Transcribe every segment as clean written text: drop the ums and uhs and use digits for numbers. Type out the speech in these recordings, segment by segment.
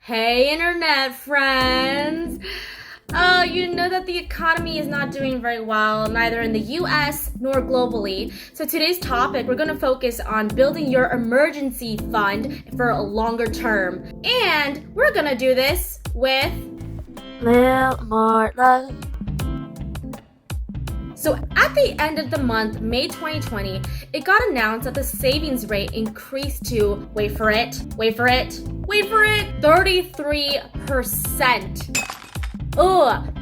Hey, internet friends! You know that the economy is not doing very well, neither in the US nor globally. So today's topic, we're gonna focus on building your emergency fund for a longer term. And we're gonna do this with Little more love. So at the end of the month, May 2020, it got announced that the savings rate increased to, wait for it, 33%.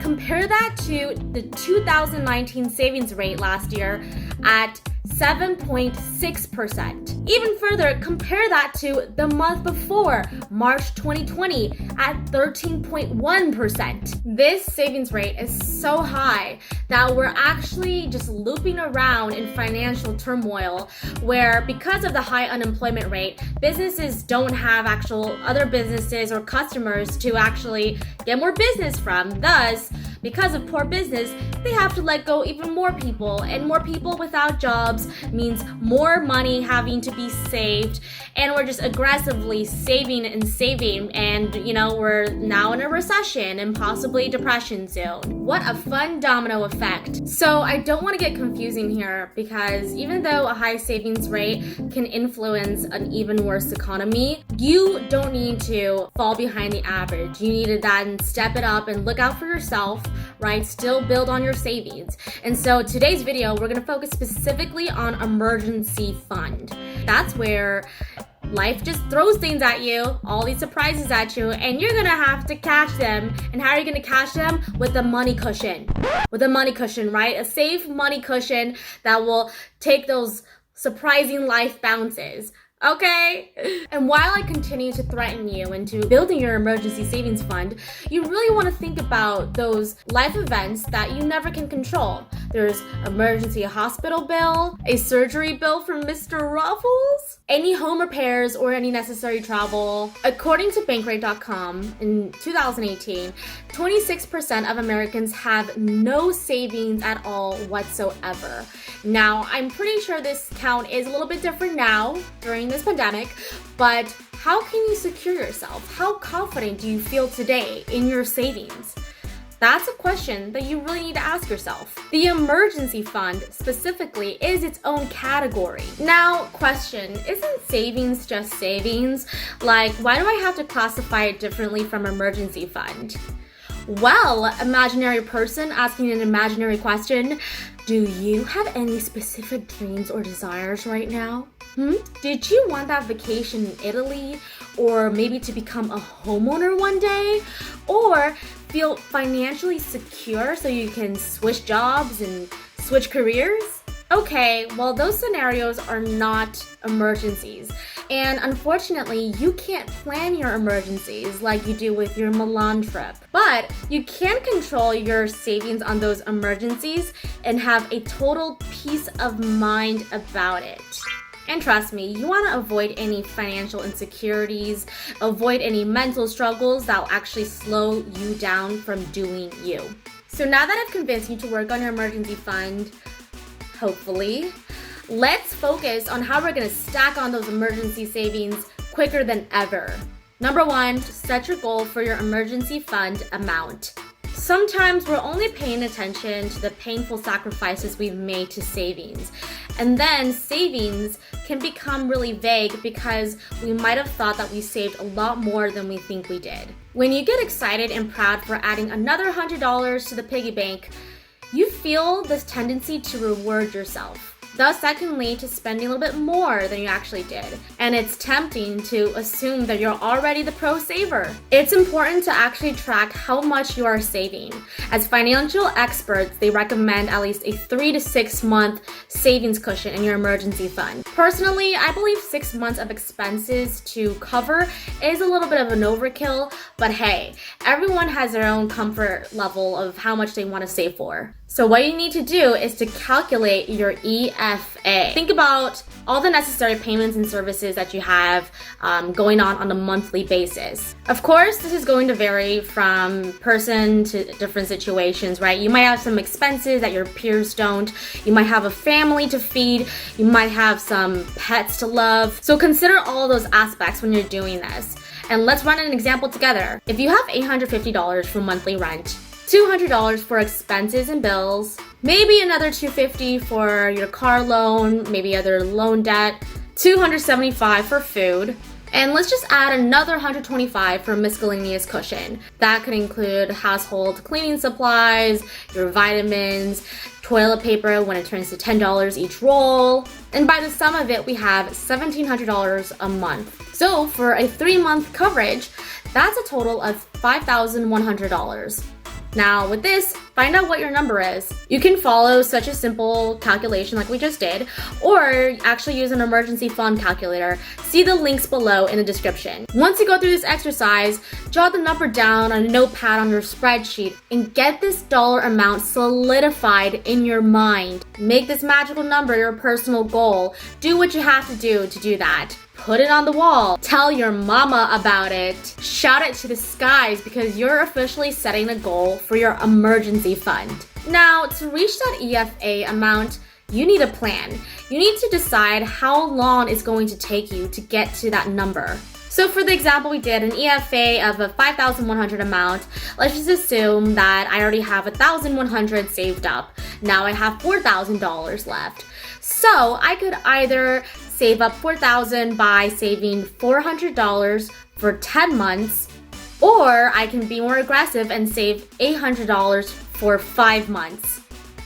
Compare that to the 2019 savings rate last year at 7.6%. Even further, compare that to the month before, March 2020, at 13.1%. This savings rate is so high that we're actually just looping around in financial turmoil where, because of the high unemployment rate, businesses don't have actual other businesses or customers to actually get more business from. Thus, because of poor business, they have to let go even more people, and more people without jobs means more money having to be saved, and we're just aggressively saving, and we're now in a recession and possibly depression zone. What a fun domino effect. So I don't want to get confusing here, because even though a high savings rate can influence an even worse economy, you don't need to fall behind the average. You need to then step it up and look out for yourself, right? Still build on your savings. And so today's video, we're gonna focus specifically on emergency fund. That's where life just throws things at you, all these surprises at you, and you're gonna have to catch them. And how are you gonna catch them? With a money cushion. With a money cushion, right? A safe money cushion that will take those surprising life bounces. Okay? And while I continue to threaten you into building your emergency savings fund, you really want to think about those life events that you never can control. There's emergency hospital bill, a surgery bill from Mr. Ruffles, any home repairs, or any necessary travel. According to Bankrate.com, in 2018, 26% of Americans have no savings at all whatsoever. Now, I'm pretty sure this count is a little bit different now during this pandemic, but how can you secure yourself? How confident do you feel today in your savings? That's a question that you really need to ask yourself. The emergency fund specifically is its own category. Now, question, isn't savings just savings? Like, why do I have to classify it differently from emergency fund? Well, imaginary person asking an imaginary question, do you have any specific dreams or desires right now? Did you want that vacation in Italy? Or maybe to become a homeowner one day? Or feel financially secure so you can switch jobs and switch careers? Okay, well, those scenarios are not emergencies. And unfortunately, you can't plan your emergencies like you do with your Milan trip. But you can control your savings on those emergencies and have a total peace of mind about it. And trust me, you want to avoid any financial insecurities, avoid any mental struggles that will actually slow you down from doing you. So now that I've convinced you to work on your emergency fund, hopefully, let's focus on how we're going to stack on those emergency savings quicker than ever. Number one, set your goal for your emergency fund amount. Sometimes we're only paying attention to the painful sacrifices we've made to savings. And then savings can become really vague because we might have thought that we saved a lot more than we think we did. When you get excited and proud for adding another $100 to the piggy bank, you feel this tendency to reward yourself. Thus, that can lead to spending a little bit more than you actually did. And it's tempting to assume that you're already the pro saver. It's important to actually track how much you are saving. As financial experts, they recommend at least a 3 to 6 month savings cushion in your emergency fund. Personally, I believe 6 months of expenses to cover is a little bit of an overkill, but hey, everyone has their own comfort level of how much they want to save for. So what you need to do is to calculate your EFA. Think about all the necessary payments and services that you have going on a monthly basis. Of course, this is going to vary from person to different situations, right? You might have some expenses that your peers don't. You might have a family to feed. You might have some pets to love. So consider all those aspects when you're doing this. And let's run an example together. If you have $850 for monthly rent, $200 for expenses and bills, maybe another $250 for your car loan, maybe other loan debt, $275 for food, and let's just add another $125 for miscellaneous cushion. That could include household cleaning supplies, your vitamins, toilet paper when it turns to $10 each roll. And by the sum of it, we have $1,700 a month. So for a 3-month coverage, that's a total of $5,100. Now with this, find out what your number is. You can follow such a simple calculation like we just did, or actually use an emergency fund calculator. See the links below in the description. Once you go through this exercise, jot the number down on a notepad on your spreadsheet and get this dollar amount solidified in your mind. Make this magical number your personal goal. Do what you have to do that. Put it on the wall. Tell your mama about it. Shout it to the skies because you're officially setting a goal for your emergency fund. Now, to reach that EFA amount, you need a plan. You need to decide how long it's going to take you to get to that number. So for the example we did, an EFA of a $5,100 amount, let's just assume that I already have $1,100 saved up. Now I have $4,000 left. So I could either save up $4,000 by saving $400 for 10 months, or I can be more aggressive and save $800 for 5 months.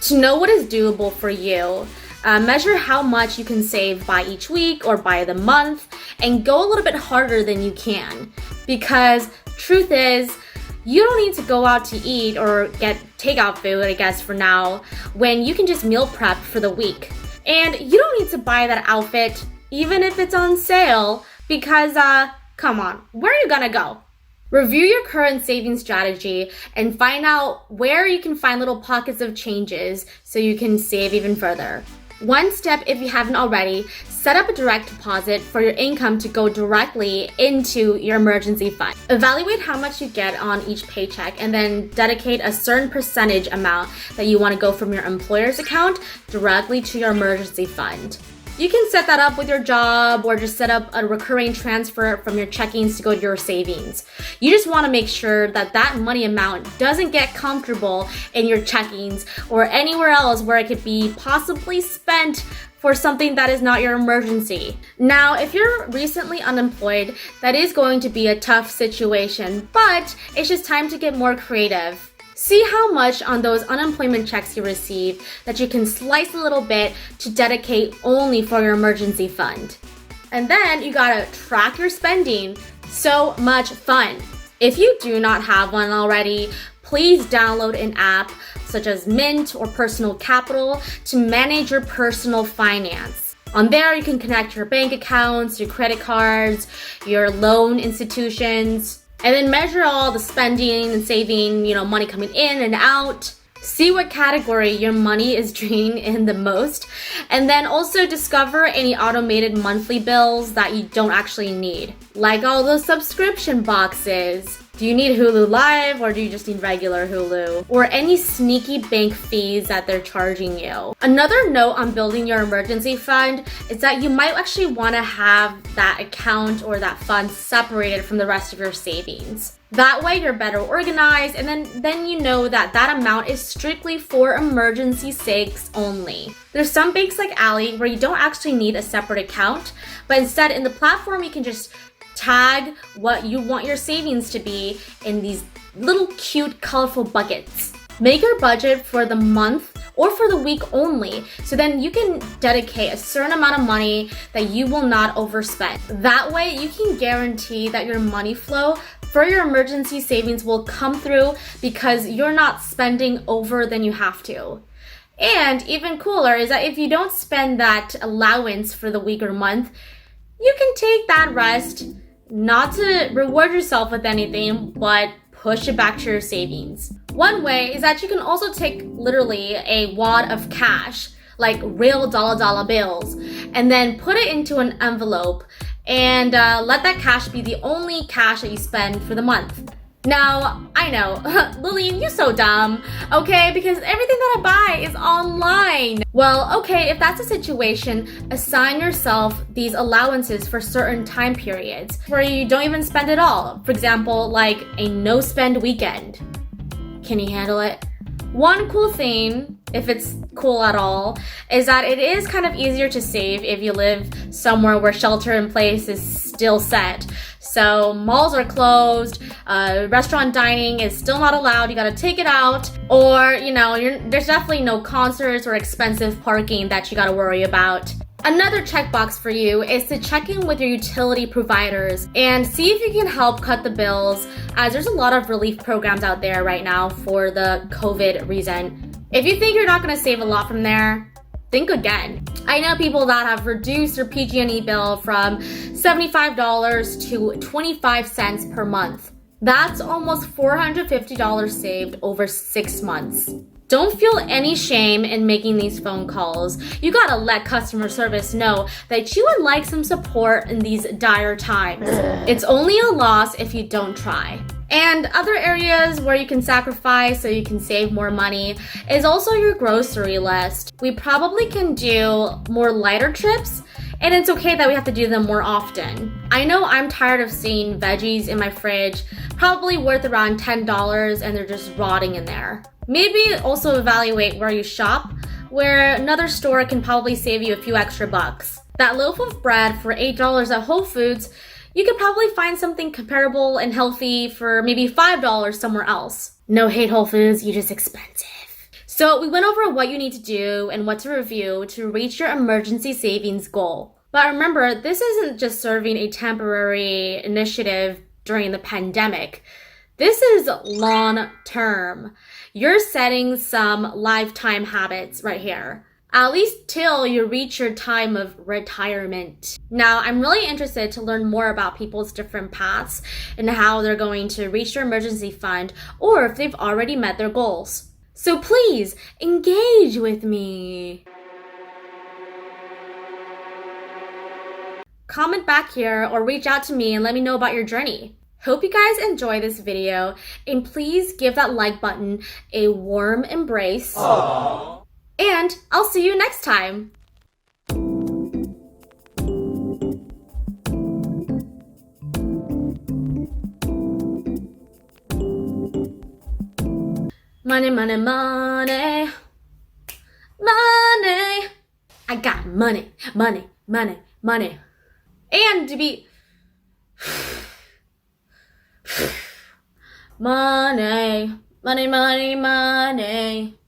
To know what is doable for you, measure how much you can save by each week or by the month, and go a little bit harder than you can. Because truth is, you don't need to go out to eat or get takeout food, I guess for now, when you can just meal prep for the week. And you don't need to buy that outfit even if it's on sale because, come on, where are you gonna go? Review your current saving strategy and find out where you can find little pockets of changes so you can save even further. One step, if you haven't already, set up a direct deposit for your income to go directly into your emergency fund. Evaluate how much you get on each paycheck and then dedicate a certain percentage amount that you want to go from your employer's account directly to your emergency fund. You can set that up with your job or just set up a recurring transfer from your checkings to go to your savings. You just want to make sure that that money amount doesn't get comfortable in your checkings or anywhere else where it could be possibly spent for something that is not your emergency. Now, if you're recently unemployed, that is going to be a tough situation, but it's just time to get more creative. See how much on those unemployment checks you receive that you can slice a little bit to dedicate only for your emergency fund. And then you gotta track your spending. So much fun. If you do not have one already, please download an app such as Mint or Personal Capital to manage your personal finance. On there, you can connect your bank accounts, your credit cards, your loan institutions, and then measure all the spending and saving, money coming in and out. See what category your money is draining in the most, and then also discover any automated monthly bills that you don't actually need, like all those subscription boxes. Do you need Hulu Live or do you just need regular Hulu? Or any sneaky bank fees that they're charging you. Another note on building your emergency fund is that you might actually want to have that account or that fund separated from the rest of your savings. That way you're better organized, and then you know that amount is strictly for emergency sakes only. There's some banks like Ally where you don't actually need a separate account, but instead in the platform you can just tag what you want your savings to be in these little cute colorful buckets. Make your budget for the month or for the week only, so then you can dedicate a certain amount of money that you will not overspend. That way you can guarantee that your money flow for your emergency savings will come through because you're not spending over than you have to. And even cooler is that if you don't spend that allowance for the week or month, you can take that rest, not to reward yourself with anything, but push it back to your savings. One way is that you can also take literally a wad of cash, like real dollar bills, and then put it into an envelope and let that cash be the only cash that you spend for the month. Now, I know, Lillian, you're so dumb, okay? Because everything that I buy is online. Well, okay, if that's the situation, assign yourself these allowances for certain time periods where you don't even spend it all. For example, like a no-spend weekend. Can you handle it? One cool thing, if it's cool at all, is that it is kind of easier to save if you live somewhere where shelter in place is still set. So malls are closed, restaurant dining is still not allowed, you gotta take it out, or there's definitely no concerts or expensive parking that you gotta worry about. Another checkbox for you is to check in with your utility providers and see if you can help cut the bills, as there's a lot of relief programs out there right now for the COVID reason. If you think you're not gonna save a lot from there, think again. I know people that have reduced their PG&E bill from $75 to 25 cents per month. That's almost $450 saved over 6 months. Don't feel any shame in making these phone calls. You gotta let customer service know that you would like some support in these dire times. It's only a loss if you don't try. And other areas where you can sacrifice so you can save more money is also your grocery list. We probably can do more lighter trips, and it's okay that we have to do them more often. I know I'm tired of seeing veggies in my fridge, probably worth around $10, and they're just rotting in there. Maybe also evaluate where you shop, where another store can probably save you a few extra bucks. That loaf of bread for $8 at Whole Foods, you could probably find something comparable and healthy for maybe $5 somewhere else. No hate, Whole Foods, you're just expensive. So we went over what you need to do and what to review to reach your emergency savings goal. But remember, this isn't just serving a temporary initiative during the pandemic. This is long term. You're setting some lifetime habits right here, at least till you reach your time of retirement. Now, I'm really interested to learn more about people's different paths and how they're going to reach their emergency fund, or if they've already met their goals. So please, engage with me. Comment back here or reach out to me and let me know about your journey. Hope you guys enjoy this video, and please give that like button a warm embrace. Aww. And I'll see you next time. Money, money, money. Money. I got money, money, money, money. And to be... money, money, money, money.